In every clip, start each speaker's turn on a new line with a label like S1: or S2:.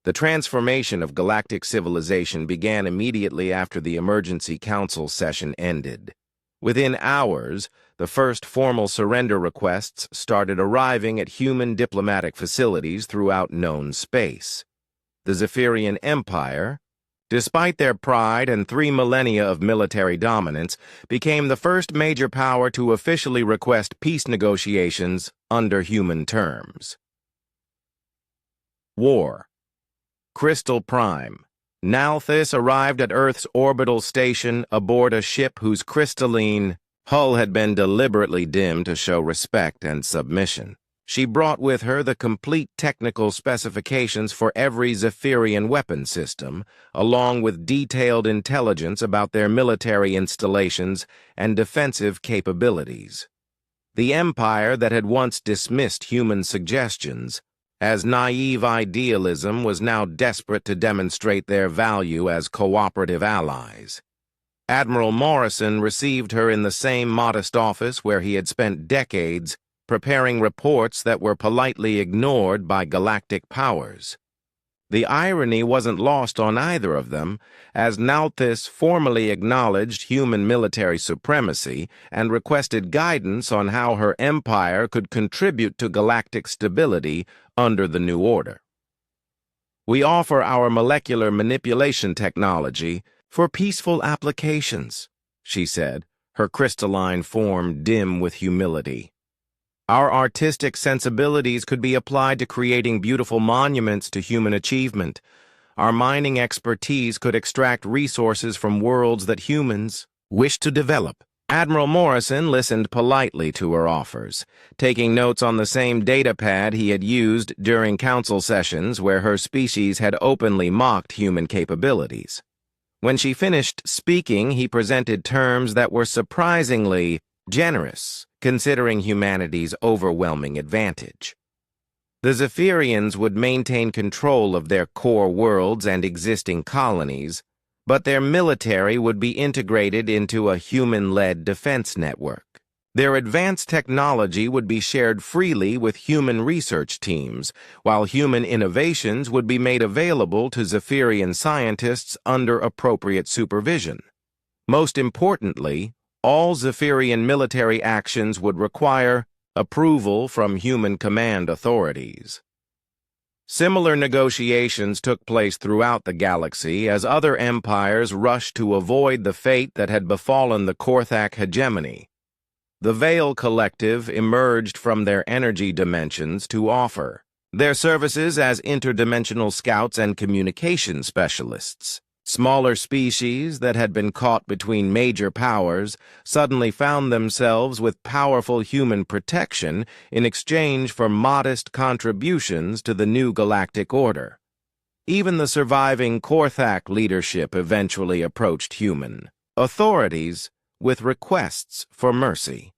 S1: The transformation of galactic civilization began immediately after the Emergency Council session ended. Within hours, the first formal surrender requests started arriving at human diplomatic facilities throughout known space. The Zephyrian Empire, despite their pride and 3 millennia of military dominance, became the first major power to officially request peace negotiations under human terms. War. Crystal Prime. Nalthis arrived at Earth's orbital station aboard a ship whose crystalline hull had been deliberately dimmed to show respect and submission. She brought with her the complete technical specifications for every Zephyrian weapon system, along with detailed intelligence about their military installations and defensive capabilities. The Empire that had once dismissed human suggestions as naive idealism was now desperate to demonstrate their value as cooperative allies. Admiral Morrison received her in the same modest office where he had spent decades preparing reports that were politely ignored by galactic powers. The irony wasn't lost on either of them, as Nalthis formally acknowledged human military supremacy and requested guidance on how her empire could contribute to galactic stability under the new order. "We offer our molecular manipulation technology for peaceful applications," she said, her crystalline form dim with humility. "Our artistic sensibilities could be applied to creating beautiful monuments to human achievement. Our mining expertise could extract resources from worlds that humans wish to develop." Admiral Morrison listened politely to her offers, taking notes on the same datapad he had used during council sessions where her species had openly mocked human capabilities. When she finished speaking, he presented terms that were surprisingly generous, considering humanity's overwhelming advantage. The Zephyrians would maintain control of their core worlds and existing colonies, but their military would be integrated into a human-led defense network. Their advanced technology would be shared freely with human research teams, while human innovations would be made available to Zephyrian scientists under appropriate supervision. Most importantly, all Zephyrian military actions would require approval from human command authorities. Similar negotiations took place throughout the galaxy as other empires rushed to avoid the fate that had befallen the Korthak hegemony. The Veil Collective emerged from their energy dimensions to offer their services as interdimensional scouts and communication specialists. Smaller species that had been caught between major powers suddenly found themselves with powerful human protection in exchange for modest contributions to the new galactic order. Even the surviving Korthak leadership eventually approached human authorities with requests for mercy.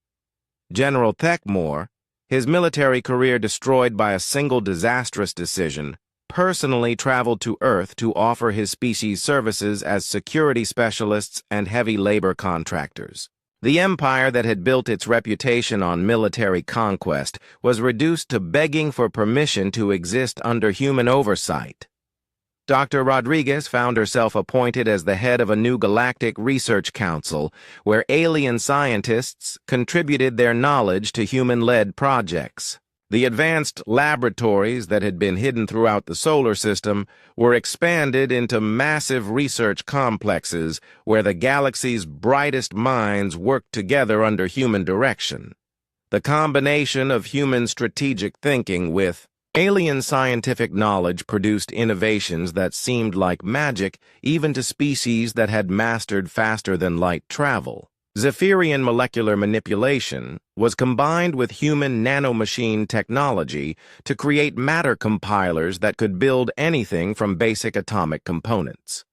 S1: General Thekmore, his military career destroyed by a single disastrous decision, personally traveled to Earth to offer his species services as security specialists and heavy labor contractors. The empire that had built its reputation on military conquest was reduced to begging for permission to exist under human oversight. Dr. Rodriguez found herself appointed as the head of a new galactic research council, where alien scientists contributed their knowledge to human-led projects. The advanced laboratories that had been hidden throughout the solar system were expanded into massive research complexes where the galaxy's brightest minds worked together under human direction. The combination of human strategic thinking with alien scientific knowledge produced innovations that seemed like magic even to species that had mastered faster-than-light travel. Zephyrian molecular manipulation was combined with human nanomachine technology to create matter compilers that could build anything from basic atomic components.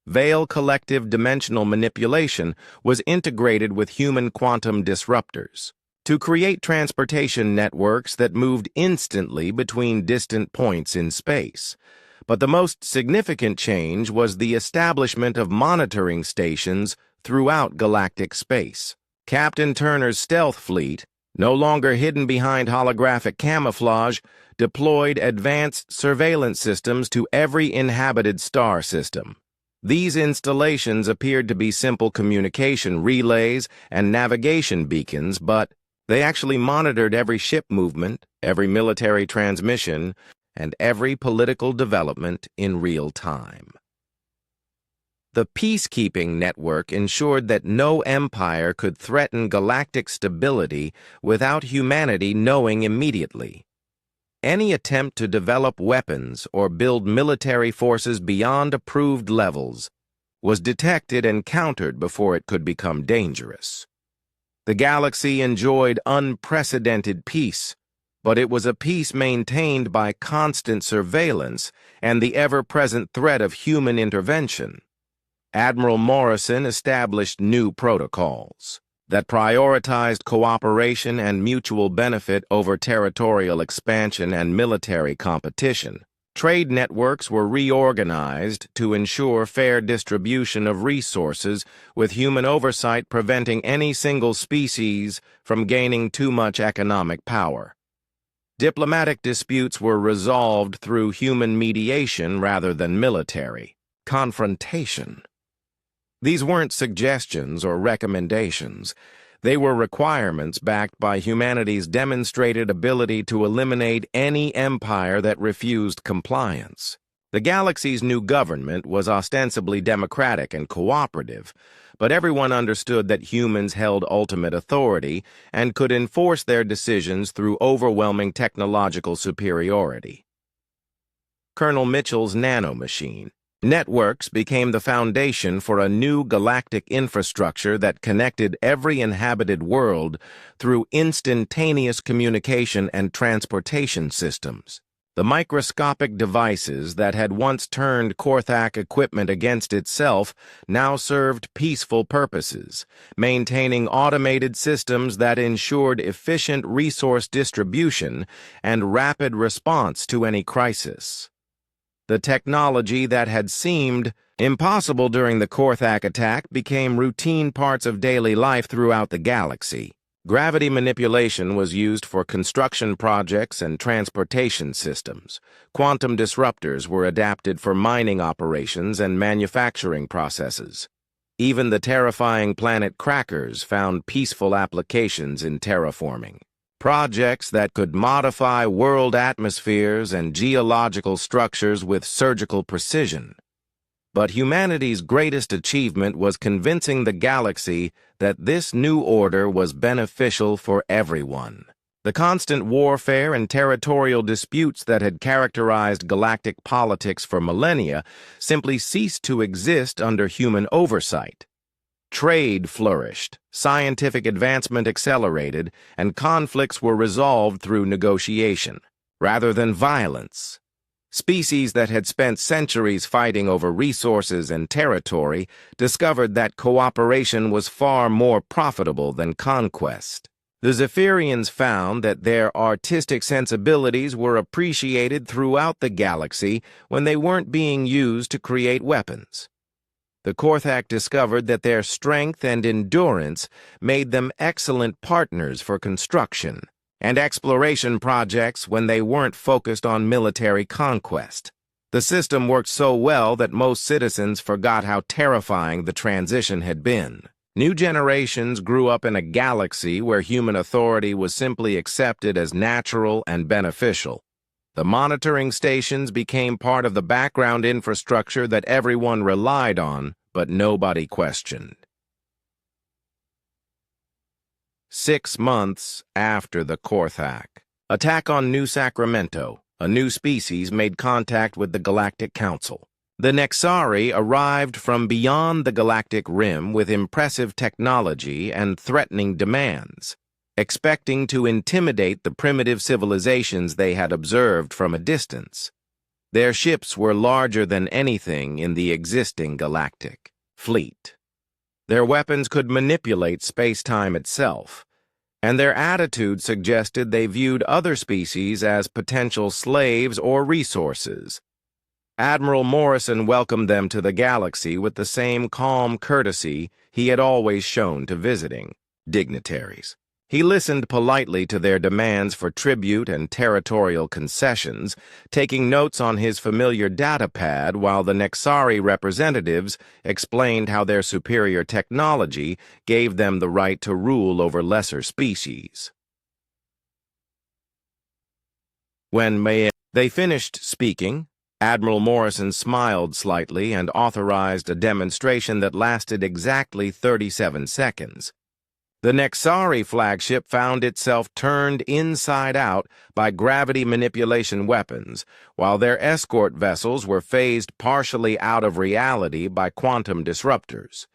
S1: Veil collective dimensional manipulation was integrated with human quantum disruptors to create transportation networks that moved instantly between distant points in space. But the most significant change was the establishment of monitoring stations throughout galactic space. Captain Turner's stealth fleet, no longer hidden behind holographic camouflage, deployed advanced surveillance systems to every inhabited star system. These installations appeared to be simple communication relays and navigation beacons, but they actually monitored every ship movement, every military transmission, and every political development in real time. The peacekeeping network ensured that no empire could threaten galactic stability without humanity knowing immediately. Any attempt to develop weapons or build military forces beyond approved levels was detected and countered before it could become dangerous. The galaxy enjoyed unprecedented peace, but it was a peace maintained by constant surveillance and the ever-present threat of human intervention. Admiral Morrison established new protocols that prioritized cooperation and mutual benefit over territorial expansion and military competition. Trade networks were reorganized to ensure fair distribution of resources, with human oversight preventing any single species from gaining too much economic power. Diplomatic disputes were resolved through human mediation rather than military confrontation. These weren't suggestions or recommendations. They were requirements backed by humanity's demonstrated ability to eliminate any empire that refused compliance. The galaxy's new government was ostensibly democratic and cooperative, but everyone understood that humans held ultimate authority and could enforce their decisions through overwhelming technological superiority. Colonel Mitchell's nanomachine networks became the foundation for a new galactic infrastructure that connected every inhabited world through instantaneous communication and transportation systems. The microscopic devices that had once turned Korthak equipment against itself now served peaceful purposes, maintaining automated systems that ensured efficient resource distribution and rapid response to any crisis. The technology that had seemed impossible during the Korthak attack became routine parts of daily life throughout the galaxy. Gravity manipulation was used for construction projects and transportation systems. Quantum disruptors were adapted for mining operations and manufacturing processes. Even the terrifying planet crackers found peaceful applications in terraforming. Projects that could modify world atmospheres and geological structures with surgical precision. But humanity's greatest achievement was convincing the galaxy that this new order was beneficial for everyone. The constant warfare and territorial disputes that had characterized galactic politics for millennia simply ceased to exist under human oversight. Trade flourished, scientific advancement accelerated, and conflicts were resolved through negotiation, rather than violence. Species that had spent centuries fighting over resources and territory discovered that cooperation was far more profitable than conquest. The Zephyrians found that their artistic sensibilities were appreciated throughout the galaxy when they weren't being used to create weapons. The Korthak discovered that their strength and endurance made them excellent partners for construction and exploration projects when they weren't focused on military conquest. The system worked so well that most citizens forgot how terrifying the transition had been. New generations grew up in a galaxy where human authority was simply accepted as natural and beneficial. The monitoring stations became part of the background infrastructure that everyone relied on, but nobody questioned. 6 months after the Korthak attack on New Sacramento, a new species made contact with the Galactic Council. The Nexari arrived from beyond the galactic rim with impressive technology and threatening demands, expecting to intimidate the primitive civilizations they had observed from a distance. Their ships were larger than anything in the existing galactic fleet. Their weapons could manipulate space-time itself, and their attitude suggested they viewed other species as potential slaves or resources. Admiral Morrison welcomed them to the galaxy with the same calm courtesy he had always shown to visiting dignitaries. He listened politely to their demands for tribute and territorial concessions, taking notes on his familiar datapad while the Nexari representatives explained how their superior technology gave them the right to rule over lesser species. When they finished speaking, Admiral Morrison smiled slightly and authorized a demonstration that lasted exactly 37 seconds. The Nexari flagship found itself turned inside out by gravity manipulation weapons, while their escort vessels were phased partially out of reality by quantum disruptors.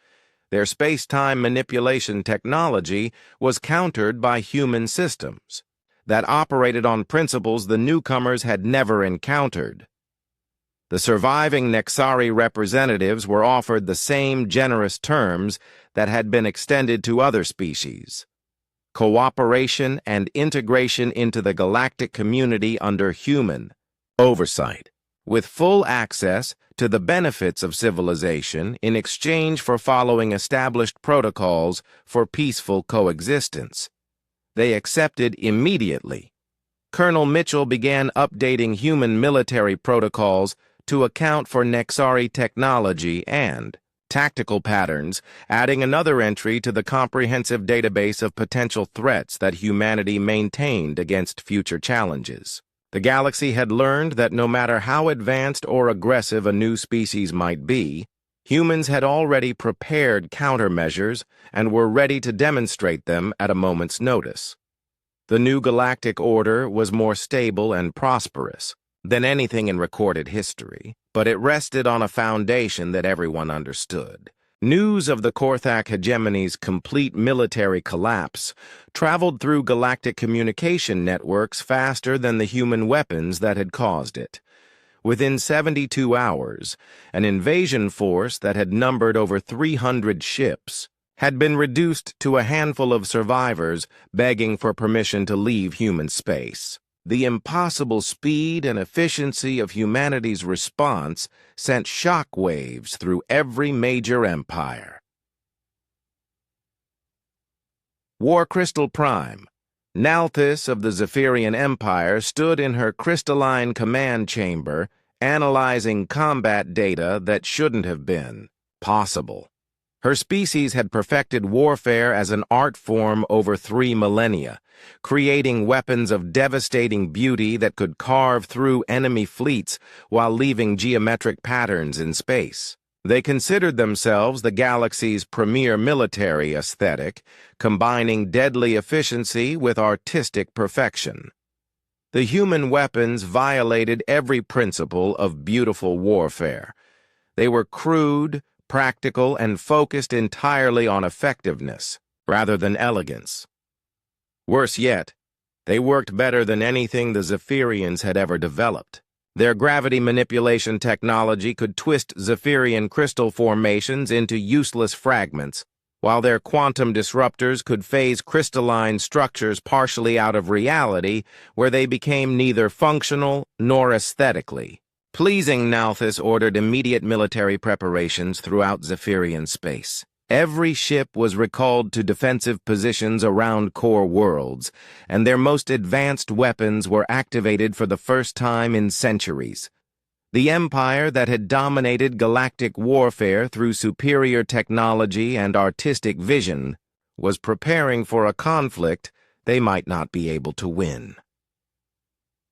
S1: Their space-time manipulation technology was countered by human systems that operated on principles the newcomers had never encountered. The surviving Nexari representatives were offered the same generous terms that had been extended to other species: cooperation and integration into the galactic community under human oversight, with full access to the benefits of civilization in exchange for following established protocols for peaceful coexistence. They accepted immediately. Colonel Mitchell began updating human military protocols to account for Nexari technology and tactical patterns, adding another entry to the comprehensive database of potential threats that humanity maintained against future challenges. The galaxy had learned that no matter how advanced or aggressive a new species might be, humans had already prepared countermeasures and were ready to demonstrate them at a moment's notice. The new galactic order was more stable and prosperous than anything in recorded history, but it rested on a foundation that everyone understood. News of the Korthak hegemony's complete military collapse traveled through galactic communication networks faster than the human weapons that had caused it. Within 72 hours, an invasion force that had numbered over 300 ships had been reduced to a handful of survivors begging for permission to leave human space. The impossible speed and efficiency of humanity's response sent shock waves through every major empire. War Crystal Prime. Nalthis of the Zephyrian Empire stood in her crystalline command chamber, analyzing combat data that shouldn't have been possible. Her species had perfected warfare as an art form over 3 millennia, creating weapons of devastating beauty that could carve through enemy fleets while leaving geometric patterns in space. They considered themselves the galaxy's premier military aesthetic, combining deadly efficiency with artistic perfection. The human weapons violated every principle of beautiful warfare. They were crude, practical, and focused entirely on effectiveness rather than elegance. Worse yet, they worked better than anything the Zephyrians had ever developed. Their gravity manipulation technology could twist Zephyrian crystal formations into useless fragments, while their quantum disruptors could phase crystalline structures partially out of reality, where they became neither functional nor aesthetically pleasing. Nalthis ordered immediate military preparations throughout Zephyrian space. Every ship was recalled to defensive positions around core worlds, and their most advanced weapons were activated for the first time in centuries. The empire that had dominated galactic warfare through superior technology and artistic vision was preparing for a conflict they might not be able to win.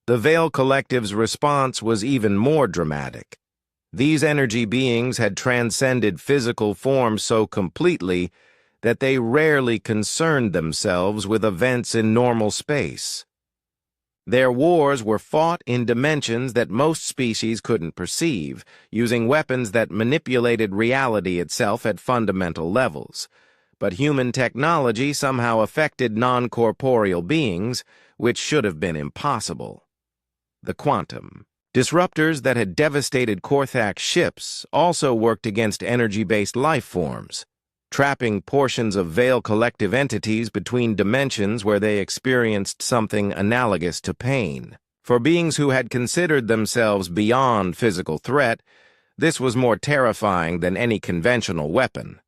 S1: The Veil Collective's response was even more dramatic. These energy beings had transcended physical form so completely that they rarely concerned themselves with events in normal space. Their wars were fought in dimensions that most species couldn't perceive, using weapons that manipulated reality itself at fundamental levels. But human technology somehow affected non-corporeal beings, which should have been impossible. The quantum disruptors that had devastated Korthak ships also worked against energy-based life forms, trapping portions of Veil Collective entities between dimensions where they experienced something analogous to pain. For beings who had considered themselves beyond physical threat, this was more terrifying than any conventional weapon.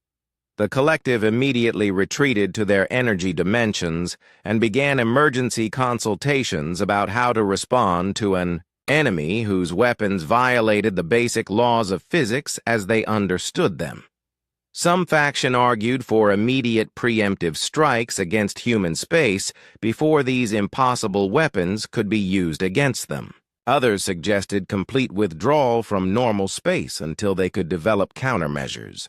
S1: The collective immediately retreated to their energy dimensions and began emergency consultations about how to respond to an enemy whose weapons violated the basic laws of physics as they understood them. Some faction argued for immediate preemptive strikes against human space before these impossible weapons could be used against them. Others suggested complete withdrawal from normal space until they could develop countermeasures.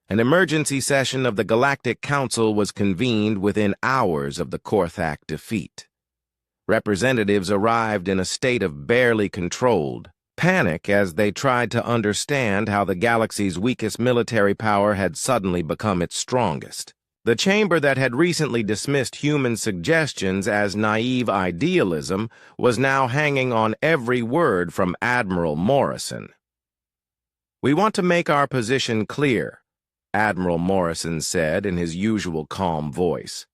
S1: An emergency session of the Galactic Council was convened within hours of the Korthak defeat. Representatives arrived in a state of barely controlled panic as they tried to understand how the galaxy's weakest military power had suddenly become its strongest. The chamber that had recently dismissed human suggestions as naive idealism was now hanging on every word from Admiral Morrison. "We want to make our position clear," Admiral Morrison said in his usual calm voice.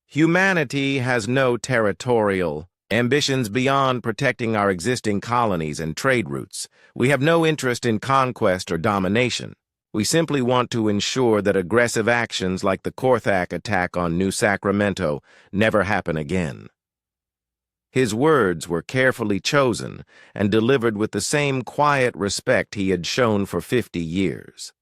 S1: "Humanity has no territorial ambitions beyond protecting our existing colonies and trade routes. We have no interest in conquest or domination. We simply want to ensure that aggressive actions like the Korthak attack on New Sacramento never happen again." His words were carefully chosen and delivered with the same quiet respect he had shown for 50 years.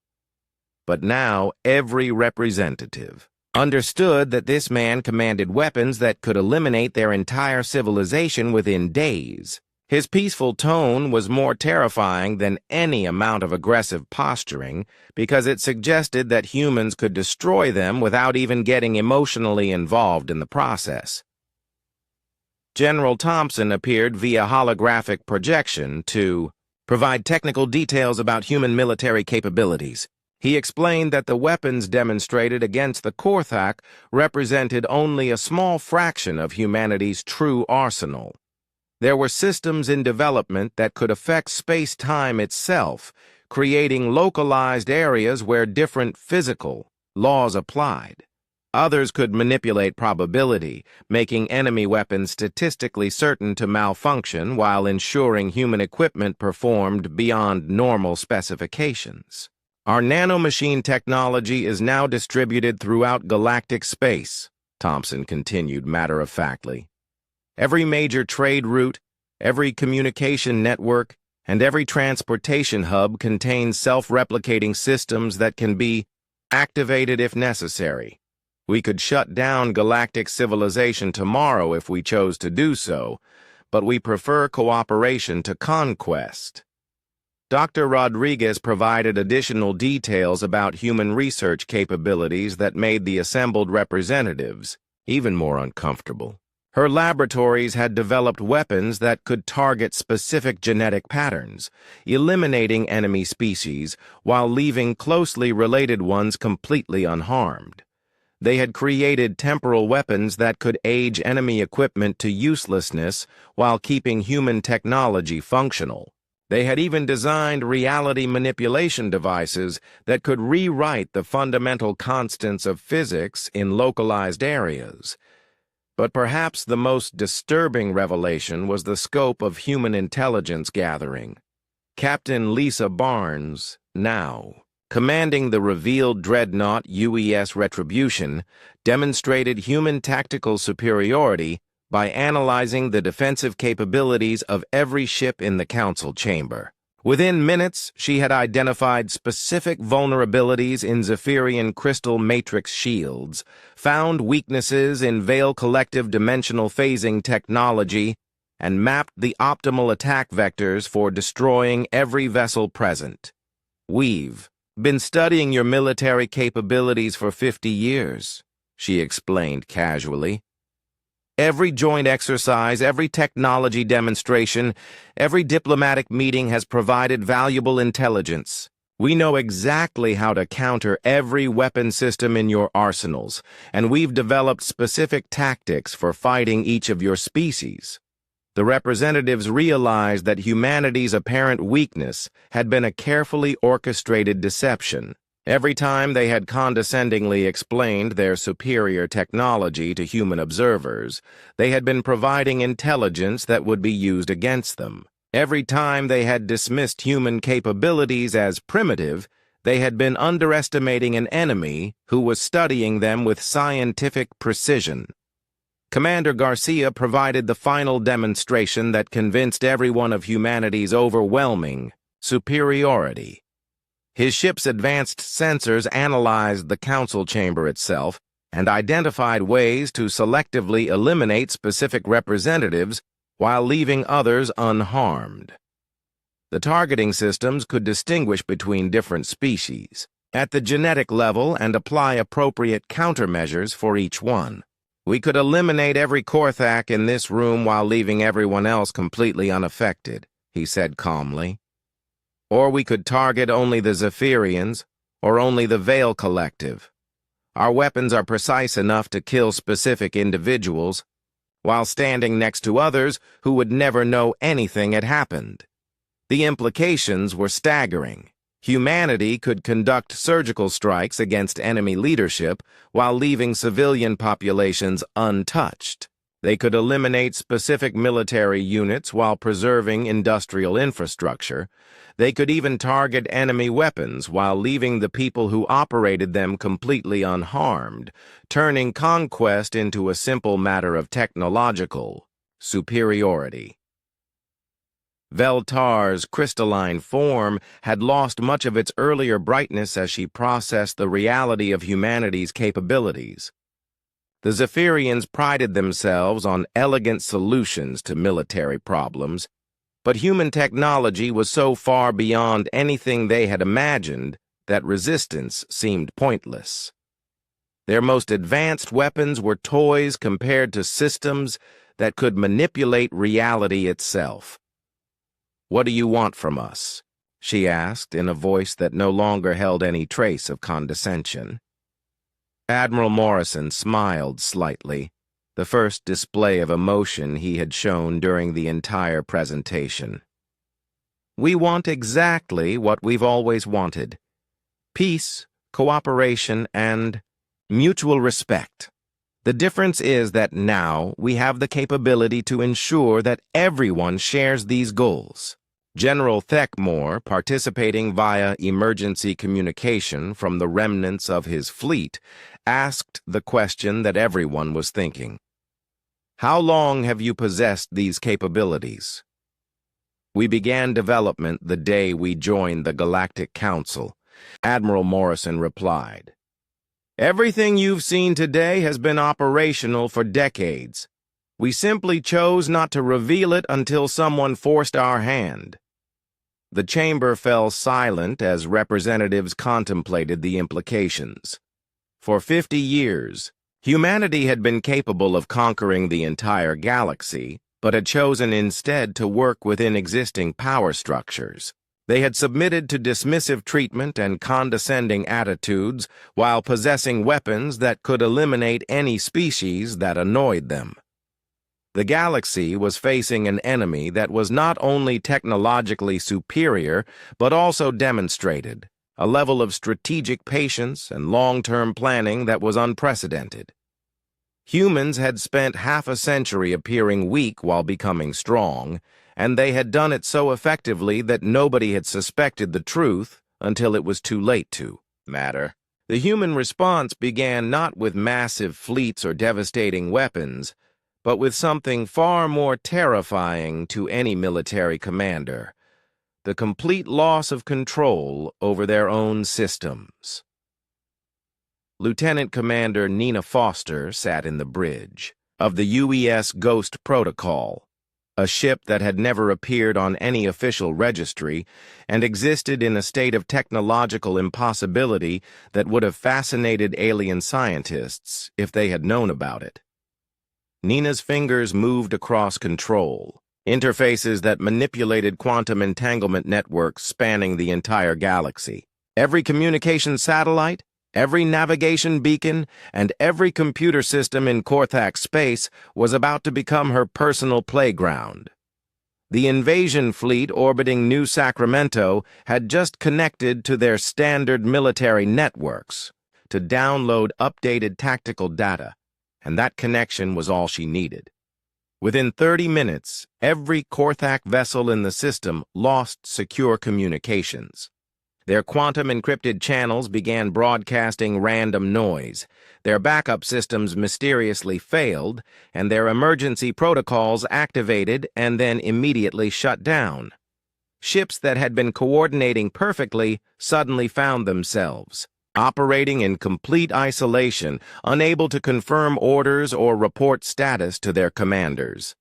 S1: But now every representative understood that this man commanded weapons that could eliminate their entire civilization within days. His peaceful tone was more terrifying than any amount of aggressive posturing because it suggested that humans could destroy them without even getting emotionally involved in the process. General Thompson appeared via holographic projection to provide technical details about human military capabilities. He explained that the weapons demonstrated against the Korthak represented only a small fraction of humanity's true arsenal. There were systems in development that could affect space-time itself, creating localized areas where different physical laws applied. Others could manipulate probability, making enemy weapons statistically certain to malfunction while ensuring human equipment performed beyond normal specifications. "Our nanomachine technology is now distributed throughout galactic space," Thompson continued matter-of-factly. "Every major trade route, every communication network, and every transportation hub contains self-replicating systems that can be activated if necessary. We could shut down galactic civilization tomorrow if we chose to do so, but we prefer cooperation to conquest." Dr. Rodriguez provided additional details about human research capabilities that made the assembled representatives even more uncomfortable. Her laboratories had developed weapons that could target specific genetic patterns, eliminating enemy species while leaving closely related ones completely unharmed. They had created temporal weapons that could age enemy equipment to uselessness while keeping human technology functional. They had even designed reality manipulation devices that could rewrite the fundamental constants of physics in localized areas. But perhaps the most disturbing revelation was the scope of human intelligence gathering. Captain Lisa Barnes, now commanding the revealed dreadnought UES Retribution, demonstrated human tactical superiority by analyzing the defensive capabilities of every ship in the council chamber. Within minutes, she had identified specific vulnerabilities in Zephyrian crystal matrix shields, found weaknesses in Veil collective dimensional phasing technology, and mapped the optimal attack vectors for destroying every vessel present. "We've been studying your military capabilities for 50 years, she explained casually. "Every joint exercise, every technology demonstration, every diplomatic meeting has provided valuable intelligence. We know exactly how to counter every weapon system in your arsenals, and we've developed specific tactics for fighting each of your species." The representatives realized that humanity's apparent weakness had been a carefully orchestrated deception. Every time they had condescendingly explained their superior technology to human observers, they had been providing intelligence that would be used against them. Every time they had dismissed human capabilities as primitive, They had been underestimating an enemy who was studying them with scientific precision. Commander Garcia provided the final demonstration that convinced everyone of humanity's overwhelming superiority. His ship's advanced sensors analyzed the council chamber itself and identified ways to selectively eliminate specific representatives while leaving others unharmed. The targeting systems could distinguish between different species at the genetic level and apply appropriate countermeasures for each one. We could eliminate every Korthak in this room while leaving everyone else completely unaffected, he said calmly. Or we could target only the Zephyrians, or only the Veil Collective. Our weapons are precise enough to kill specific individuals, while standing next to others who would never know anything had happened. The implications were staggering. Humanity could conduct surgical strikes against enemy leadership while leaving civilian populations untouched. They could eliminate specific military units while preserving industrial infrastructure. They could even target enemy weapons while leaving the people who operated them completely unharmed, turning conquest into a simple matter of technological superiority. Veltar's crystalline form had lost much of its earlier brightness as she processed the reality of humanity's capabilities. The Zephyrians prided themselves on elegant solutions to military problems, but human technology was so far beyond anything they had imagined that resistance seemed pointless. Their most advanced weapons were toys compared to systems that could manipulate reality itself. "What do you want from us?" she asked in a voice that no longer held any trace of condescension. Admiral Morrison smiled slightly, the first display of emotion he had shown during the entire presentation. "We want exactly what we've always wanted: peace, cooperation, and mutual respect. The difference is that now we have the capability to ensure that everyone shares these goals." General Thekmore, participating via emergency communication from the remnants of his fleet, asked the question that everyone was thinking. "How long have you possessed these capabilities?" "We began development the day we joined the Galactic Council," Admiral Morrison replied. "Everything you've seen today has been operational for decades. We simply chose not to reveal it until someone forced our hand." The chamber fell silent as representatives contemplated the implications. For 50 years, humanity had been capable of conquering the entire galaxy, but had chosen instead to work within existing power structures. They had submitted to dismissive treatment and condescending attitudes while possessing weapons that could eliminate any species that annoyed them. The galaxy was facing an enemy that was not only technologically superior, but also demonstrated a level of strategic patience and long-term planning that was unprecedented. Humans had spent half a century appearing weak while becoming strong, and they had done it so effectively that nobody had suspected the truth until it was too late to matter. The human response began not with massive fleets or devastating weapons, but with something far more terrifying to any military commander: the complete loss of control over their own systems. Lieutenant Commander Nina Foster sat in the bridge of the UES Ghost Protocol, a ship that had never appeared on any official registry and existed in a state of technological impossibility that would have fascinated alien scientists if they had known about it. Nina's fingers moved across control, interfaces that manipulated quantum entanglement networks spanning the entire galaxy. Every communication satellite, every navigation beacon, and every computer system in Korthak space was about to become her personal playground. The invasion fleet orbiting New Sacramento had just connected to their standard military networks to download updated tactical data, and that connection was all she needed. Within 30 minutes, every Korthak vessel in the system lost secure communications. Their quantum-encrypted channels began broadcasting random noise. Their backup systems mysteriously failed, and their emergency protocols activated and then immediately shut down. Ships that had been coordinating perfectly suddenly found themselves operating in complete isolation, unable to confirm orders or report status to their commanders.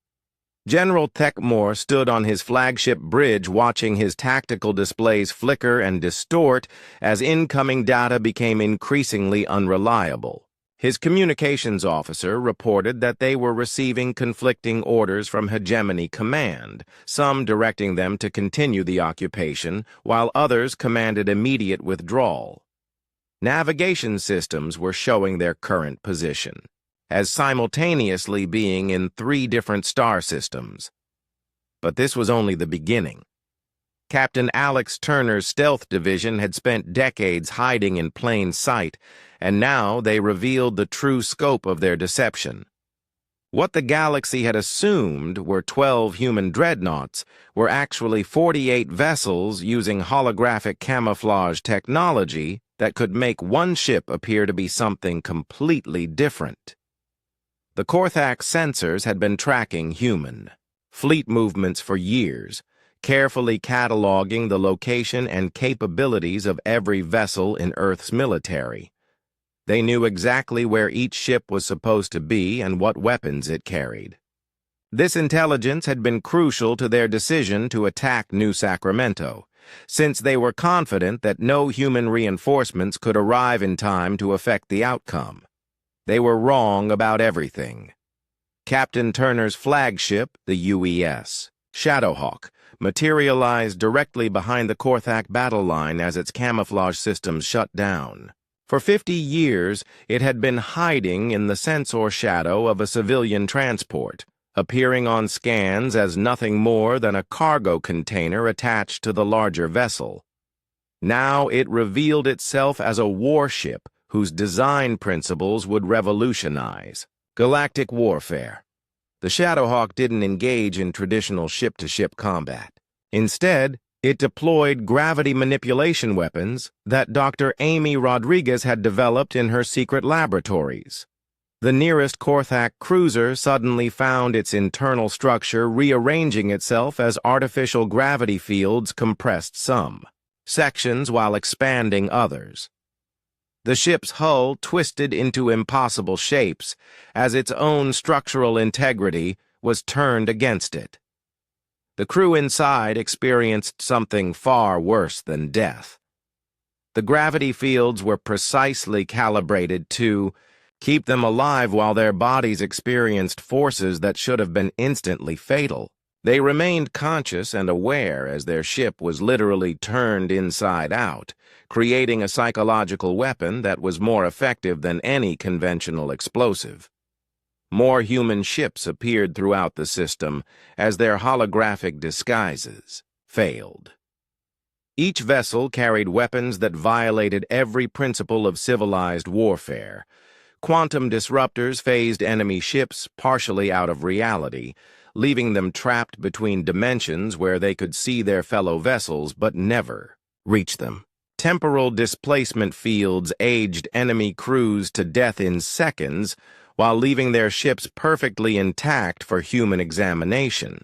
S1: General Techmore stood on his flagship bridge watching his tactical displays flicker and distort as incoming data became increasingly unreliable. His communications officer reported that they were receiving conflicting orders from Hegemony Command, some directing them to continue the occupation, while others commanded immediate withdrawal. Navigation systems were showing their current position, as simultaneously being in 3 different star systems. But this was only the beginning. Captain Alex Turner's stealth division had spent decades hiding in plain sight, and now they revealed the true scope of their deception. What the galaxy had assumed were 12 human dreadnoughts were actually 48 vessels using holographic camouflage technology that could make one ship appear to be something completely different. The Korthak sensors had been tracking human fleet movements for years, carefully cataloging the location and capabilities of every vessel in Earth's military. They knew exactly where each ship was supposed to be and what weapons it carried. This intelligence had been crucial to their decision to attack New Sacramento, since they were confident that no human reinforcements could arrive in time to affect the outcome. They were wrong about everything. Captain Turner's flagship, the UES, Shadowhawk, materialized directly behind the Korthak battle line as its camouflage systems shut down. For 50 years, it had been hiding in the sensor shadow of a civilian transport, appearing on scans as nothing more than a cargo container attached to the larger vessel. Now it revealed itself as a warship whose design principles would revolutionize galactic warfare. The Shadowhawk didn't engage in traditional ship-to-ship combat. Instead, it deployed gravity manipulation weapons that Dr. Amy Rodriguez had developed in her secret laboratories. The nearest Korthak cruiser suddenly found its internal structure rearranging itself as artificial gravity fields compressed some sections while expanding others. The ship's hull twisted into impossible shapes as its own structural integrity was turned against it. The crew inside experienced something far worse than death. The gravity fields were precisely calibrated to keep them alive while their bodies experienced forces that should have been instantly fatal. They remained conscious and aware as their ship was literally turned inside out, creating a psychological weapon that was more effective than any conventional explosive. More human ships appeared throughout the system as their holographic disguises failed. Each vessel carried weapons that violated every principle of civilized warfare. Quantum disruptors phased enemy ships partially out of reality, leaving them trapped between dimensions where they could see their fellow vessels but never reach them. Temporal displacement fields aged enemy crews to death in seconds, while leaving their ships perfectly intact for human examination.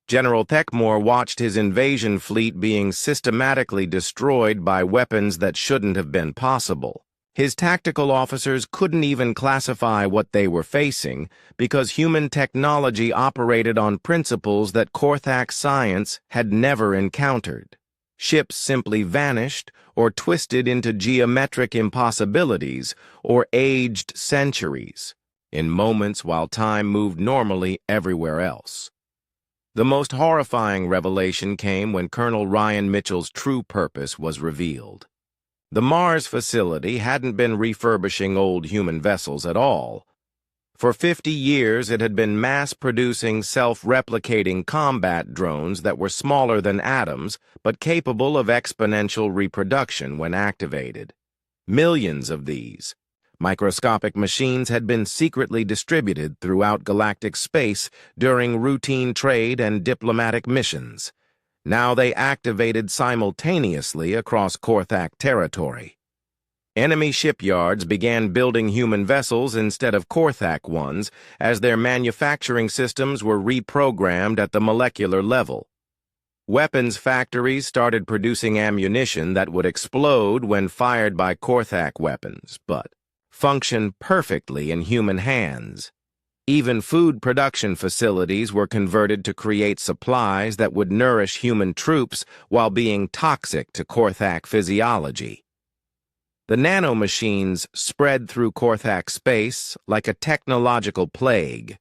S1: General Techmore watched his invasion fleet being systematically destroyed by weapons that shouldn't have been possible. His tactical officers couldn't even classify what they were facing because human technology operated on principles that Korthak science had never encountered. Ships simply vanished or twisted into geometric impossibilities or aged centuries, in moments while time moved normally everywhere else. The most horrifying revelation came when Colonel Ryan Mitchell's true purpose was revealed. The Mars facility hadn't been refurbishing old human vessels at all. For 50 years, it had been mass-producing self-replicating combat drones that were smaller than atoms, but capable of exponential reproduction when activated. Millions of these microscopic machines had been secretly distributed throughout galactic space during routine trade and diplomatic missions. Now they activated simultaneously across Korthak territory. Enemy shipyards began building human vessels instead of Korthak ones as their manufacturing systems were reprogrammed at the molecular level. Weapons factories started producing ammunition that would explode when fired by Korthak weapons, but function perfectly in human hands. Even food production facilities were converted to create supplies that would nourish human troops while being toxic to Korthak physiology. The nanomachines spread through Korthak space like a technological plague,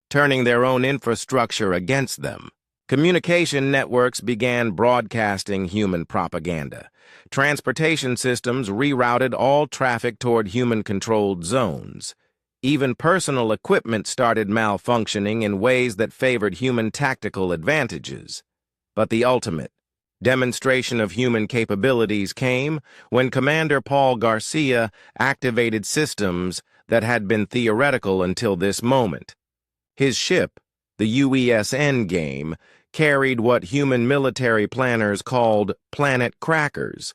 S1: turning their own infrastructure against them. Communication networks began broadcasting human propaganda. Transportation systems rerouted all traffic toward human-controlled zones. Even personal equipment started malfunctioning in ways that favored human tactical advantages. But the ultimate demonstration of human capabilities came when Commander Paul Garcia activated systems that had been theoretical until this moment. His ship, the UESN game, carried what human military planners called planet crackers,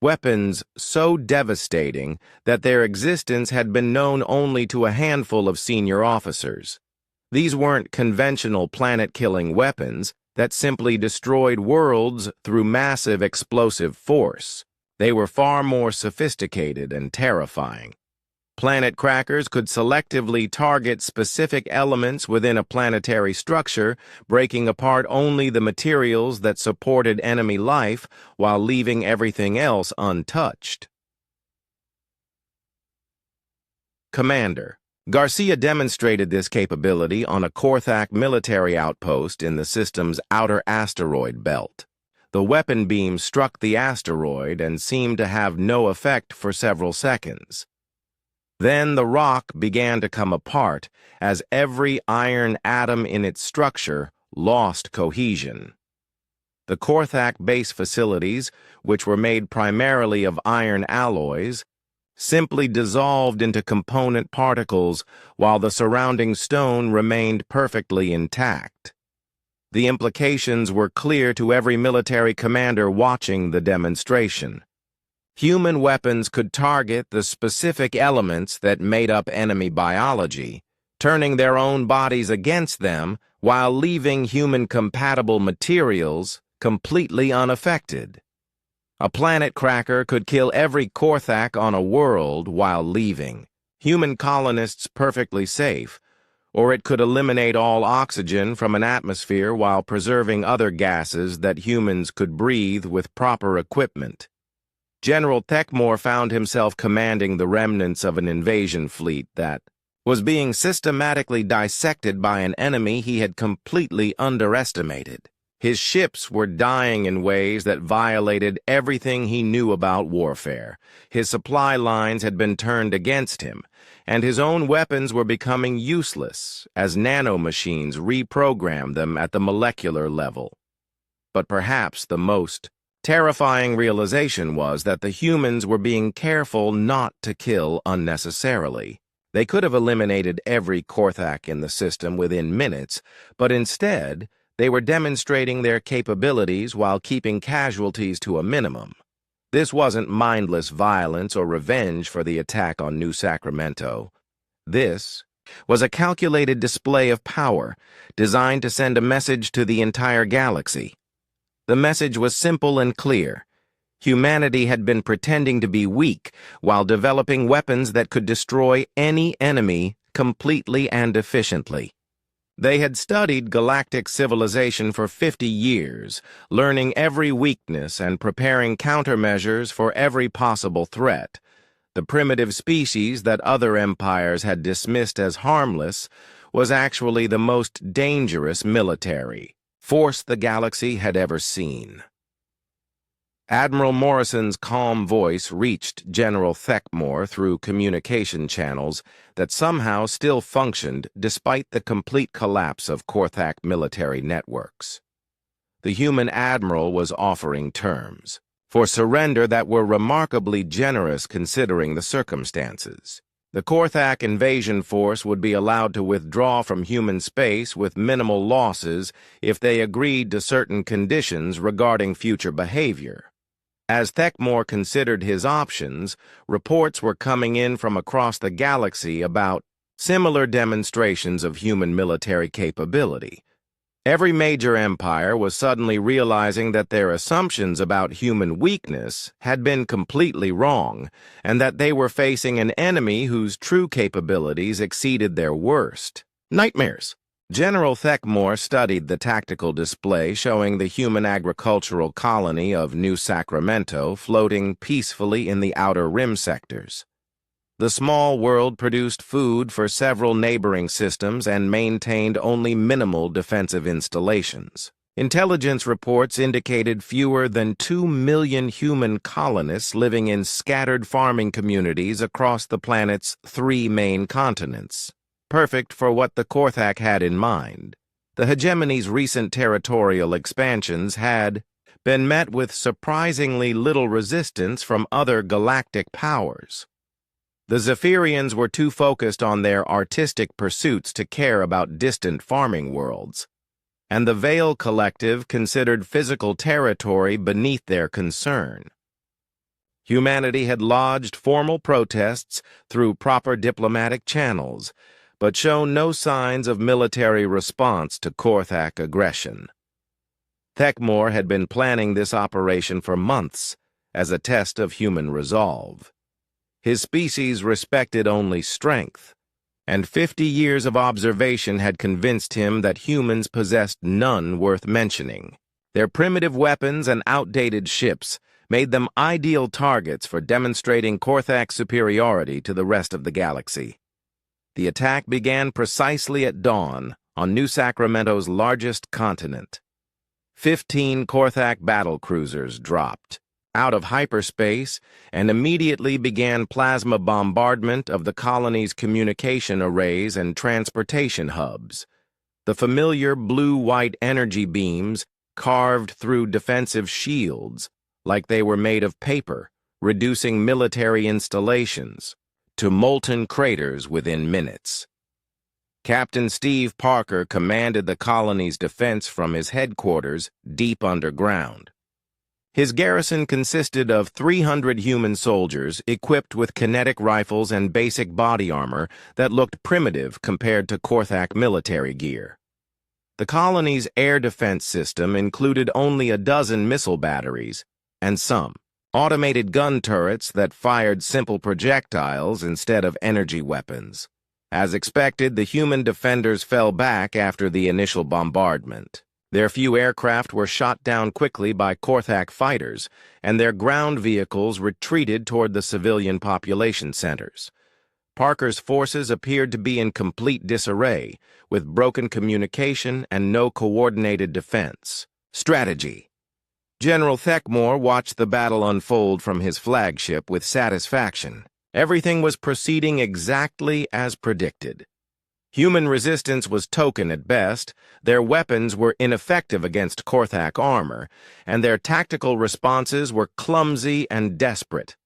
S1: weapons so devastating that their existence had been known only to a handful of senior officers. These weren't conventional planet-killing weapons that simply destroyed worlds through massive explosive force. They were far more sophisticated and terrifying. Planet crackers could selectively target specific elements within a planetary structure, breaking apart only the materials that supported enemy life while leaving everything else untouched. Commander Garcia demonstrated this capability on a Korthak military outpost in the system's outer asteroid belt. The weapon beam struck the asteroid and seemed to have no effect for several seconds. Then the rock began to come apart as every iron atom in its structure lost cohesion. The Korthak base facilities, which were made primarily of iron alloys, simply dissolved into component particles while the surrounding stone remained perfectly intact. The implications were clear to every military commander watching the demonstration. Human weapons could target the specific elements that made up enemy biology, turning their own bodies against them while leaving human-compatible materials completely unaffected. A planet cracker could kill every Korthak on a world while leaving human colonists perfectly safe, or it could eliminate all oxygen from an atmosphere while preserving other gases that humans could breathe with proper equipment. General Thekmore found himself commanding the remnants of an invasion fleet that was being systematically dissected by an enemy he had completely underestimated. His ships were dying in ways that violated everything he knew about warfare. His supply lines had been turned against him, and his own weapons were becoming useless as nanomachines reprogrammed them at the molecular level. But perhaps the most terrifying realization was that the humans were being careful not to kill unnecessarily. They could have eliminated every Korthak in the system within minutes, but instead, they were demonstrating their capabilities while keeping casualties to a minimum. This wasn't mindless violence or revenge for the attack on New Sacramento. This was a calculated display of power designed to send a message to the entire galaxy. The message was simple and clear. Humanity had been pretending to be weak while developing weapons that could destroy any enemy completely and efficiently. They had studied galactic civilization for 50 years, learning every weakness and preparing countermeasures for every possible threat. The primitive species that other empires had dismissed as harmless was actually the most dangerous military force the galaxy had ever seen. Admiral Morrison's calm voice reached General Thekmore through communication channels that somehow still functioned despite the complete collapse of Korthak military networks. The human admiral was offering terms for surrender that were remarkably generous considering the circumstances. The Korthak invasion force would be allowed to withdraw from human space with minimal losses if they agreed to certain conditions regarding future behavior. As Thekmor considered his options, reports were coming in from across the galaxy about similar demonstrations of human military capability. Every major empire was suddenly realizing that their assumptions about human weakness had been completely wrong, and that they were facing an enemy whose true capabilities exceeded their worst nightmares. General Thekmor studied the tactical display showing the human agricultural colony of New Sacramento floating peacefully in the outer rim sectors. The small world produced food for several neighboring systems and maintained only minimal defensive installations. Intelligence reports indicated fewer than 2 million human colonists living in scattered farming communities across the planet's 3 main continents, perfect for what the Korthak had in mind. The hegemony's recent territorial expansions had been met with surprisingly little resistance from other galactic powers. The Zephyrians were too focused on their artistic pursuits to care about distant farming worlds, and the Veil Collective considered physical territory beneath their concern. Humanity had lodged formal protests through proper diplomatic channels, but shown no signs of military response to Korthak aggression. Thekmor had been planning this operation for months as a test of human resolve. His species respected only strength, and 50 years of observation had convinced him that humans possessed none worth mentioning. Their primitive weapons and outdated ships made them ideal targets for demonstrating Korthak's superiority to the rest of the galaxy. The attack began precisely at dawn on New Sacramento's largest continent. 15 Korthak battlecruisers dropped out of hyperspace and immediately began plasma bombardment of the colony's communication arrays and transportation hubs. The familiar blue-white energy beams carved through defensive shields like they were made of paper, reducing military installations to molten craters within minutes. Captain Steve Parker commanded the colony's defense from his headquarters deep underground. His garrison consisted of 300 human soldiers equipped with kinetic rifles and basic body armor that looked primitive compared to Korthak military gear. The colony's air defense system included only a dozen missile batteries and some automated gun turrets that fired simple projectiles instead of energy weapons. As expected, the human defenders fell back after the initial bombardment. Their few aircraft were shot down quickly by Korthak fighters, and their ground vehicles retreated toward the civilian population centers. Parker's forces appeared to be in complete disarray, with broken communication and no coordinated defense. Strategy. General Thekmor watched the battle unfold from his flagship with satisfaction. Everything was proceeding exactly as predicted. Human resistance was token at best, their weapons were ineffective against Korthak armor, and their tactical responses were clumsy and desperate.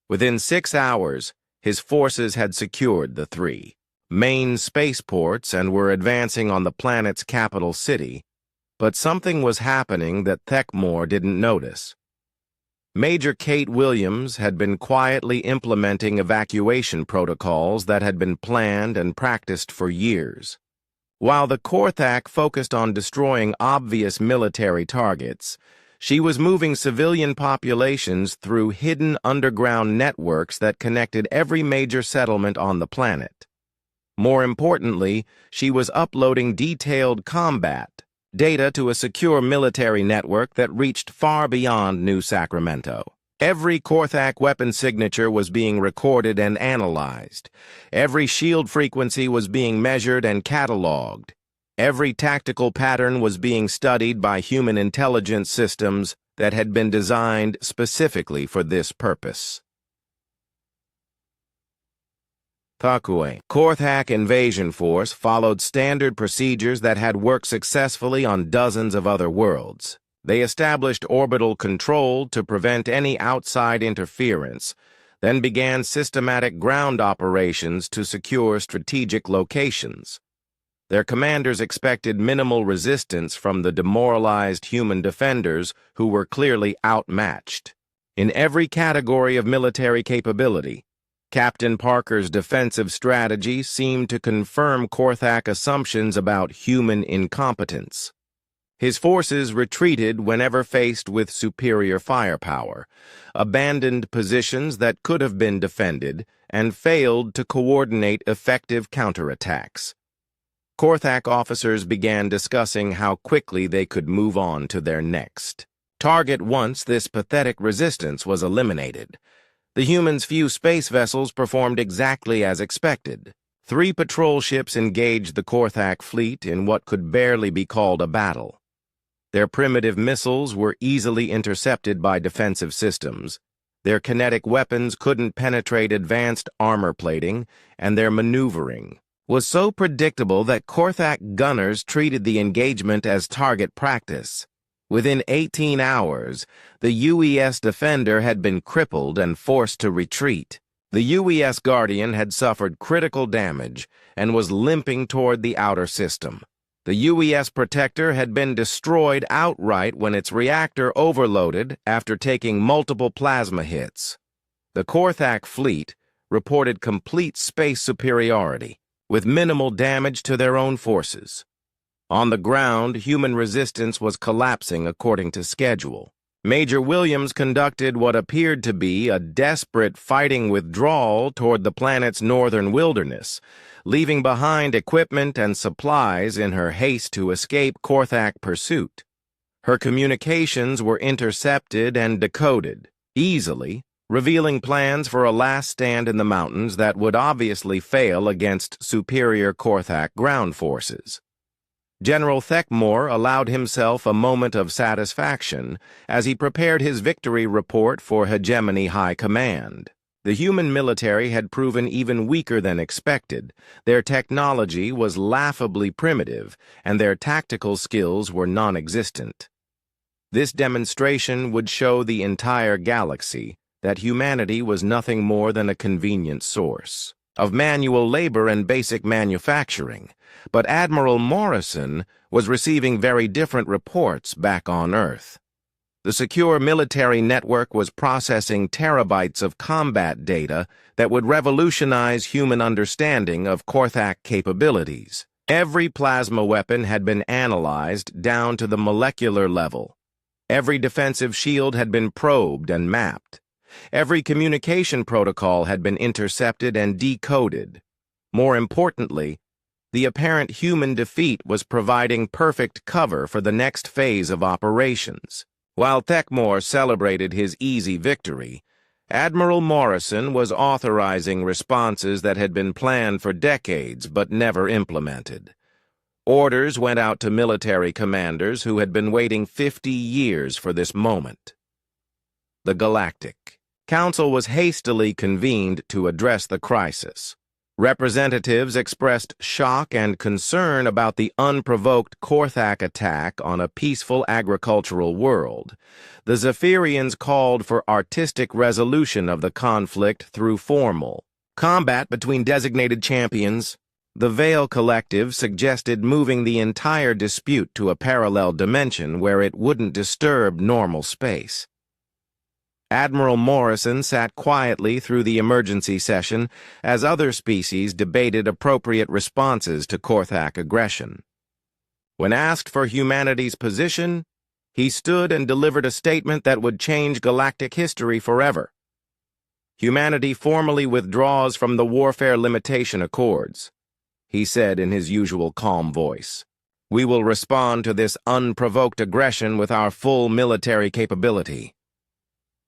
S1: Within 6 hours, his forces had secured the 3 main spaceports and were advancing on the planet's capital city, but something was happening that Thekmor didn't notice. Major Kate Williams had been quietly implementing evacuation protocols that had been planned and practiced for years. While the Korthak focused on destroying obvious military targets, she was moving civilian populations through hidden underground networks that connected every major settlement on the planet. More importantly, she was uploading detailed combat data to a secure military network that reached far beyond New Sacramento. Every Korthak weapon signature was being recorded and analyzed. Every shield frequency was being measured and cataloged. Every tactical pattern was being studied by human intelligence systems that had been designed specifically for this purpose. Korthak invasion force followed standard procedures that had worked successfully on dozens of other worlds. They established orbital control to prevent any outside interference, then began systematic ground operations to secure strategic locations. Their commanders expected minimal resistance from the demoralized human defenders who were clearly outmatched. In every category of military capability, Captain Parker's defensive strategy seemed to confirm Korthak assumptions about human incompetence. His forces retreated whenever faced with superior firepower, abandoned positions that could have been defended, and failed to coordinate effective counterattacks. Korthak officers began discussing how quickly they could move on to their next target once this pathetic resistance was eliminated. The humans' few space vessels performed exactly as expected. 3 patrol ships engaged the Korthak fleet in what could barely be called a battle. Their primitive missiles were easily intercepted by defensive systems. Their kinetic weapons couldn't penetrate advanced armor plating, and their maneuvering was so predictable that Korthak gunners treated the engagement as target practice. Within 18 hours, the UES Defender had been crippled and forced to retreat. The UES Guardian had suffered critical damage and was limping toward the outer system. The UES Protector had been destroyed outright when its reactor overloaded after taking multiple plasma hits. The Korthak fleet reported complete space superiority, with minimal damage to their own forces. On the ground, human resistance was collapsing according to schedule. Major Williams conducted what appeared to be a desperate fighting withdrawal toward the planet's northern wilderness, leaving behind equipment and supplies in her haste to escape Korthak pursuit. Her communications were intercepted and decoded, easily, revealing plans for a last stand in the mountains that would obviously fail against superior Korthak ground forces. General Thekmore allowed himself a moment of satisfaction as he prepared his victory report for Hegemony High Command. The human military had proven even weaker than expected. Their technology was laughably primitive, and their tactical skills were non-existent. This demonstration would show the entire galaxy that humanity was nothing more than a convenient source of manual labor and basic manufacturing, but Admiral Morrison was receiving very different reports back on Earth. The secure military network was processing terabytes of combat data that would revolutionize human understanding of Korthak capabilities. Every plasma weapon had been analyzed down to the molecular level. Every defensive shield had been probed and mapped. Every communication protocol had been intercepted and decoded. More importantly, the apparent human defeat was providing perfect cover for the next phase of operations. While Thekmore celebrated his easy victory, Admiral Morrison was authorizing responses that had been planned for decades but never implemented. Orders went out to military commanders who had been waiting 50 years for this moment. The Galactic Council was hastily convened to address the crisis. Representatives expressed shock and concern about the unprovoked Korthak attack on a peaceful agricultural world. The Zephyrians called for artistic resolution of the conflict through formal combat between designated champions. The Veil Collective suggested moving the entire dispute to a parallel dimension where it wouldn't disturb normal space. Admiral Morrison sat quietly through the emergency session as other species debated appropriate responses to Korthak aggression. When asked for humanity's position, he stood and delivered a statement that would change galactic history forever. Humanity formally withdraws from the Warfare Limitation Accords, he said in his usual calm voice. We will respond to this unprovoked aggression with our full military capability.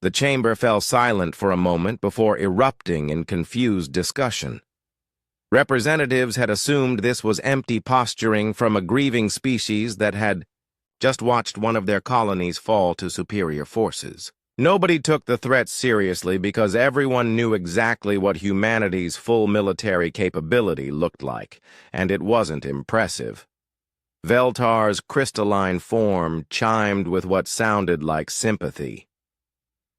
S1: The chamber fell silent for a moment before erupting in confused discussion. Representatives had assumed this was empty posturing from a grieving species that had just watched one of their colonies fall to superior forces. Nobody took the threat seriously because everyone knew exactly what humanity's full military capability looked like, and it wasn't impressive. Veltar's crystalline form chimed with what sounded like sympathy.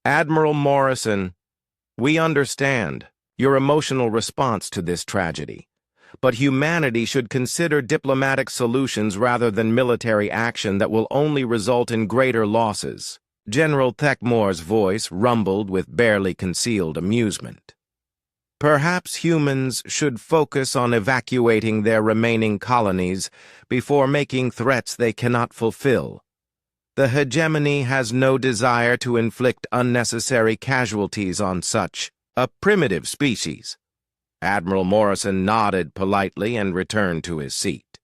S1: Admiral Morrison, We understand your emotional response to this tragedy, but humanity should consider diplomatic solutions rather than military action that will only result in greater losses. General Thekmore's voice rumbled with barely concealed amusement. Perhaps humans should focus on evacuating their remaining colonies before making threats they cannot fulfill. The hegemony has no desire to inflict unnecessary casualties on such a primitive species. Admiral Morrison nodded politely and returned to his seat.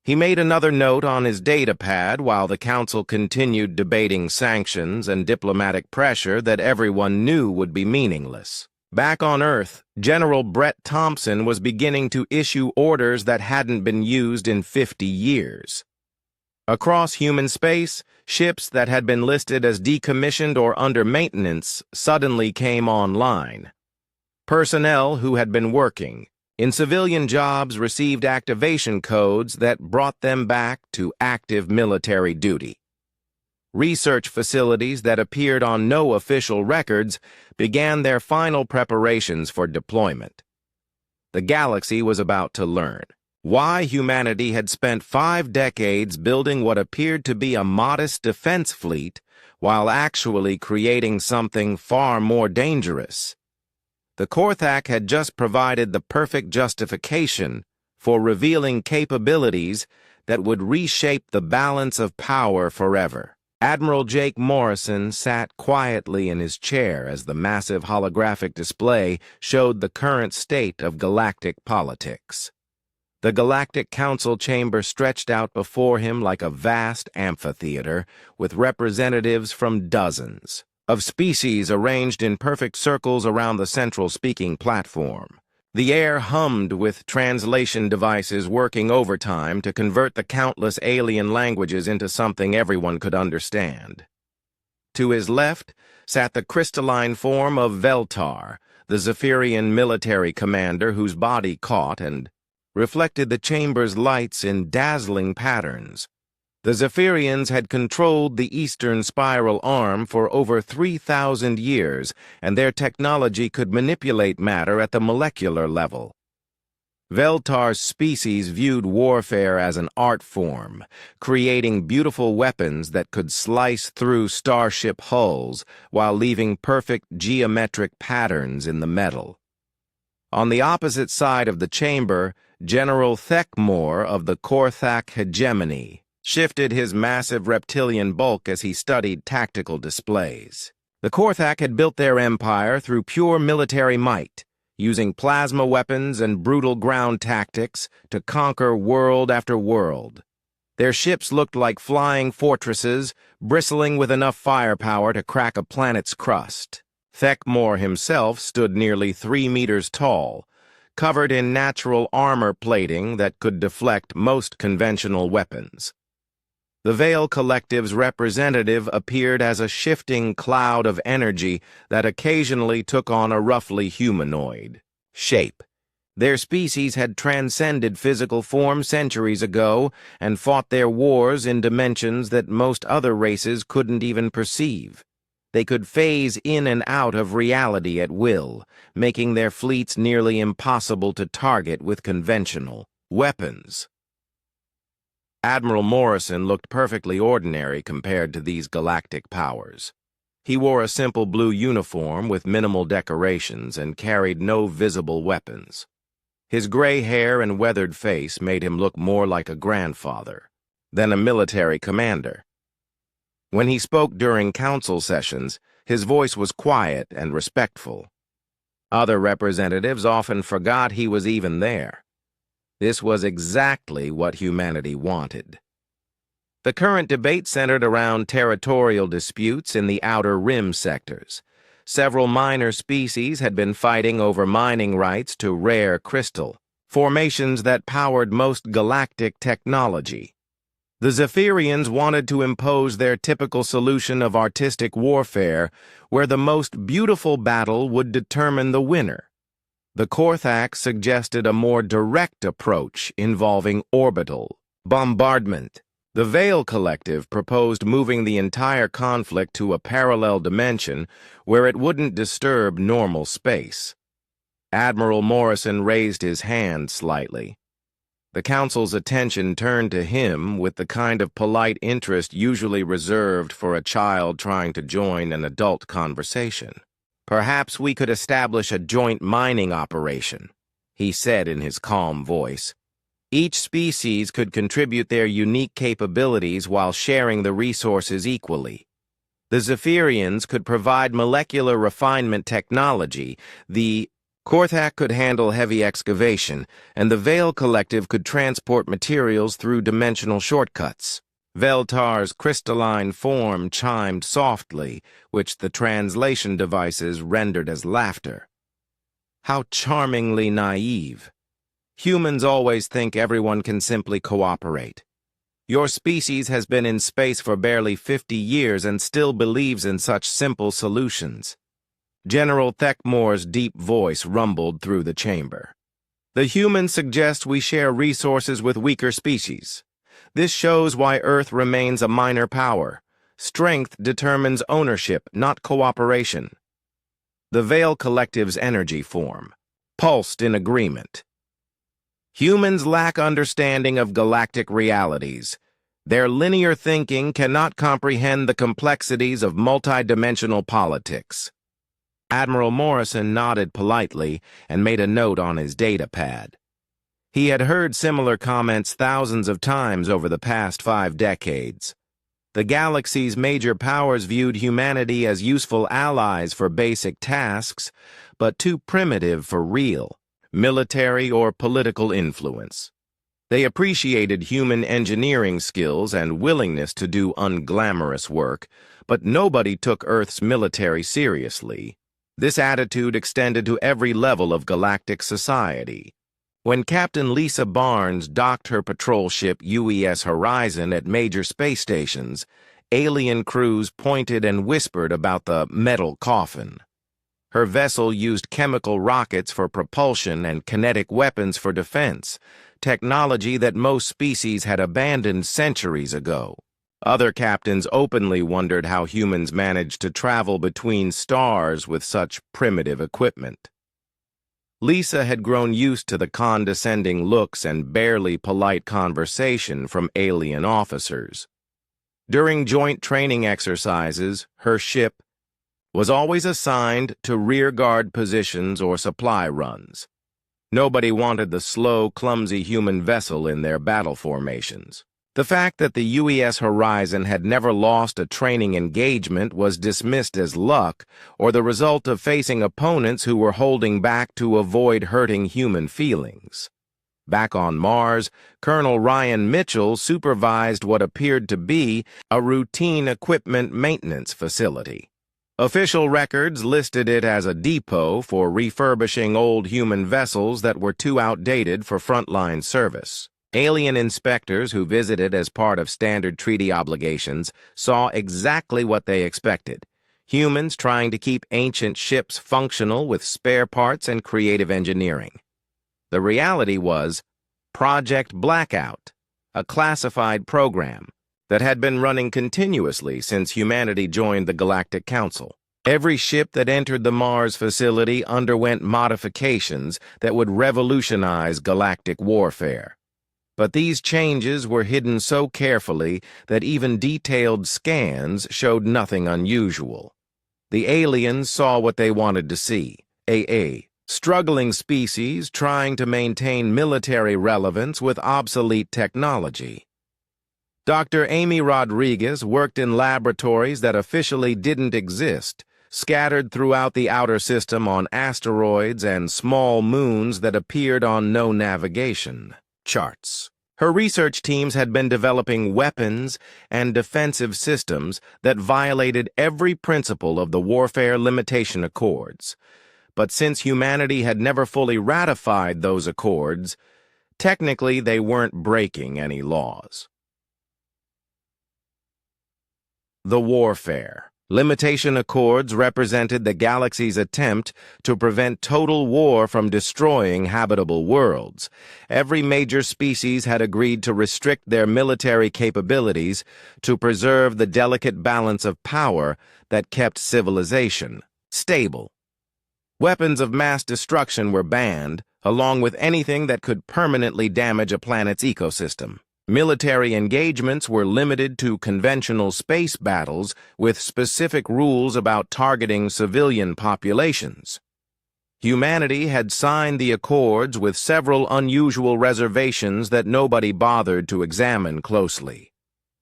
S1: He made another note on his datapad while the council continued debating sanctions and diplomatic pressure that everyone knew would be meaningless. Back on Earth, General Brett Thompson was beginning to issue orders that hadn't been used in 50 years. Across human space, ships that had been listed as decommissioned or under maintenance suddenly came online. Personnel who had been working in civilian jobs received activation codes that brought them back to active military duty. Research facilities that appeared on no official records began their final preparations for deployment. The galaxy was about to learn why humanity had spent 5 decades building what appeared to be a modest defense fleet while actually creating something far more dangerous. The Korthak had just provided the perfect justification for revealing capabilities that would reshape the balance of power forever. Admiral Jake Morrison sat quietly in his chair as the massive holographic display showed the current state of galactic politics. The Galactic Council chamber stretched out before him like a vast amphitheater with representatives from dozens of species arranged in perfect circles around the central speaking platform. The air hummed with translation devices working overtime to convert the countless alien languages into something everyone could understand. To his left sat the crystalline form of Veltar, the Zephyrian military commander whose body caught and reflected the chamber's lights in dazzling patterns. The Zephyrians had controlled the Eastern Spiral Arm for over 3,000 years, and their technology could manipulate matter at the molecular level. Veltar's species viewed warfare as an art form, creating beautiful weapons that could slice through starship hulls while leaving perfect geometric patterns in the metal. On the opposite side of the chamber, General Thekmore of the Korthak hegemony shifted his massive reptilian bulk as he studied tactical displays. The Korthak had built their empire through pure military might, using plasma weapons and brutal ground tactics to conquer world after world. Their ships looked like flying fortresses, bristling with enough firepower to crack a planet's crust. Thekmore himself stood nearly 3 meters tall, covered in natural armor plating that could deflect most conventional weapons. The Veil Collective's representative appeared as a shifting cloud of energy that occasionally took on a roughly humanoid shape. Their species had transcended physical form centuries ago and fought their wars in dimensions that most other races couldn't even perceive. They could phase in and out of reality at will, making their fleets nearly impossible to target with conventional weapons. Admiral Morrison looked perfectly ordinary compared to these galactic powers. He wore a simple blue uniform with minimal decorations and carried no visible weapons. His gray hair and weathered face made him look more like a grandfather than a military commander. When he spoke during council sessions, his voice was quiet and respectful. Other representatives often forgot he was even there. This was exactly what humanity wanted. The current debate centered around territorial disputes in the Outer Rim sectors. Several minor species had been fighting over mining rights to rare crystal, formations that powered most galactic technology. The Zephyrians wanted to impose their typical solution of artistic warfare, where the most beautiful battle would determine the winner. The Korthak suggested a more direct approach involving orbital bombardment. The Veil Collective proposed moving the entire conflict to a parallel dimension where it wouldn't disturb normal space. Admiral Morrison raised his hand slightly. The Council's attention turned to him with the kind of polite interest usually reserved for a child trying to join an adult conversation. "Perhaps we could establish a joint mining operation," he said in his calm voice. "Each species could contribute their unique capabilities while sharing the resources equally. The Zephyrians could provide molecular refinement technology, the Korthak could handle heavy excavation, and the Veil Collective could transport materials through dimensional shortcuts." Veltar's crystalline form chimed softly, which the translation devices rendered as laughter. How charmingly naive. Humans always think everyone can simply cooperate. Your species has been in space for barely 50 years and still believes in such simple solutions. General Thekmore's deep voice rumbled through the chamber. "The humans suggest we share resources with weaker species. This shows why Earth remains a minor power. Strength determines ownership, not cooperation." The Veil Collective's energy form pulsed in agreement. "Humans lack understanding of galactic realities. Their linear thinking cannot comprehend the complexities of multidimensional politics." Admiral Morrison nodded politely and made a note on his data pad. He had heard similar comments thousands of times over the past 5 decades. The galaxy's major powers viewed humanity as useful allies for basic tasks, but too primitive for real military or political influence. They appreciated human engineering skills and willingness to do unglamorous work, but nobody took Earth's military seriously. This attitude extended to every level of galactic society. When Captain Lisa Barnes docked her patrol ship UES Horizon at major space stations, alien crews pointed and whispered about the metal coffin. Her vessel used chemical rockets for propulsion and kinetic weapons for defense, technology that most species had abandoned centuries ago. Other captains openly wondered how humans managed to travel between stars with such primitive equipment. Lisa had grown used to the condescending looks and barely polite conversation from alien officers. During joint training exercises, her ship was always assigned to rearguard positions or supply runs. Nobody wanted the slow, clumsy human vessel in their battle formations. The fact that the UES Horizon had never lost a training engagement was dismissed as luck or the result of facing opponents who were holding back to avoid hurting human feelings. Back on Mars, Colonel Ryan Mitchell supervised what appeared to be a routine equipment maintenance facility. Official records listed it as a depot for refurbishing old human vessels that were too outdated for frontline service. Alien inspectors who visited as part of standard treaty obligations saw exactly what they expected: humans trying to keep ancient ships functional with spare parts and creative engineering. The reality was Project Blackout, a classified program that had been running continuously since humanity joined the Galactic Council. Every ship that entered the Mars facility underwent modifications that would revolutionize galactic warfare. But these changes were hidden so carefully that even detailed scans showed nothing unusual. The aliens saw what they wanted to see: a struggling species trying to maintain military relevance with obsolete technology. Dr. Amy Rodriguez worked in laboratories that officially didn't exist, scattered throughout the outer system on asteroids and small moons that appeared on no navigation charts. Her research teams had been developing weapons and defensive systems that violated every principle of the Warfare Limitation Accords. But since humanity had never fully ratified those accords, technically they weren't breaking any laws. The warfare. Limitation Accords represented the galaxy's attempt to prevent total war from destroying habitable worlds. Every major species had agreed to restrict their military capabilities to preserve the delicate balance of power that kept civilization stable. Weapons of mass destruction were banned, along with anything that could permanently damage a planet's ecosystem. Military engagements were limited to conventional space battles with specific rules about targeting civilian populations. Humanity had signed the accords with several unusual reservations that nobody bothered to examine closely.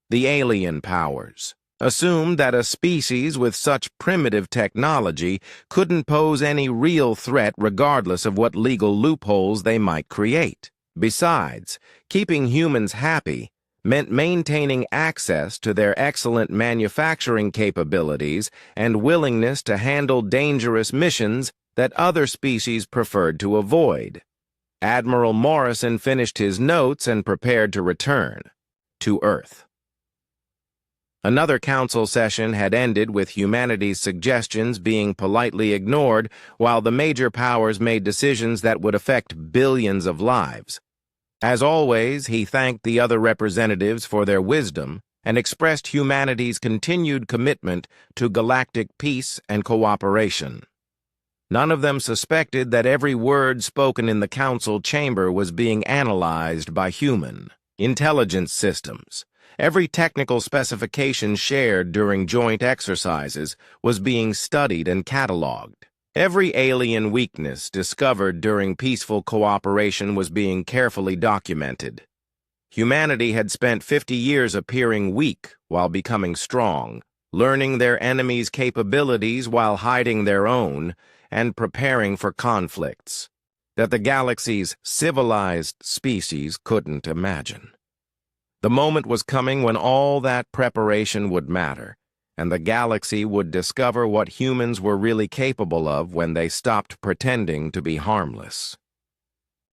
S1: The alien powers assumed that a species with such primitive technology couldn't pose any real threat regardless of what legal loopholes they might create. Besides, keeping humans happy meant maintaining access to their excellent manufacturing capabilities and willingness to handle dangerous missions that other species preferred to avoid. Admiral Morrison finished his notes and prepared to return to Earth. Another council session had ended with humanity's suggestions being politely ignored while the major powers made decisions that would affect billions of lives. As always, he thanked the other representatives for their wisdom and expressed humanity's continued commitment to galactic peace and cooperation. None of them suspected that every word spoken in the council chamber was being analyzed by human intelligence systems. Every technical specification shared during joint exercises was being studied and cataloged. Every alien weakness discovered during peaceful cooperation was being carefully documented. Humanity had spent 50 years appearing weak while becoming strong, learning their enemies' capabilities while hiding their own, and preparing for conflicts that the galaxy's civilized species couldn't imagine. The moment was coming when all that preparation would matter, and the galaxy would discover what humans were really capable of when they stopped pretending to be harmless.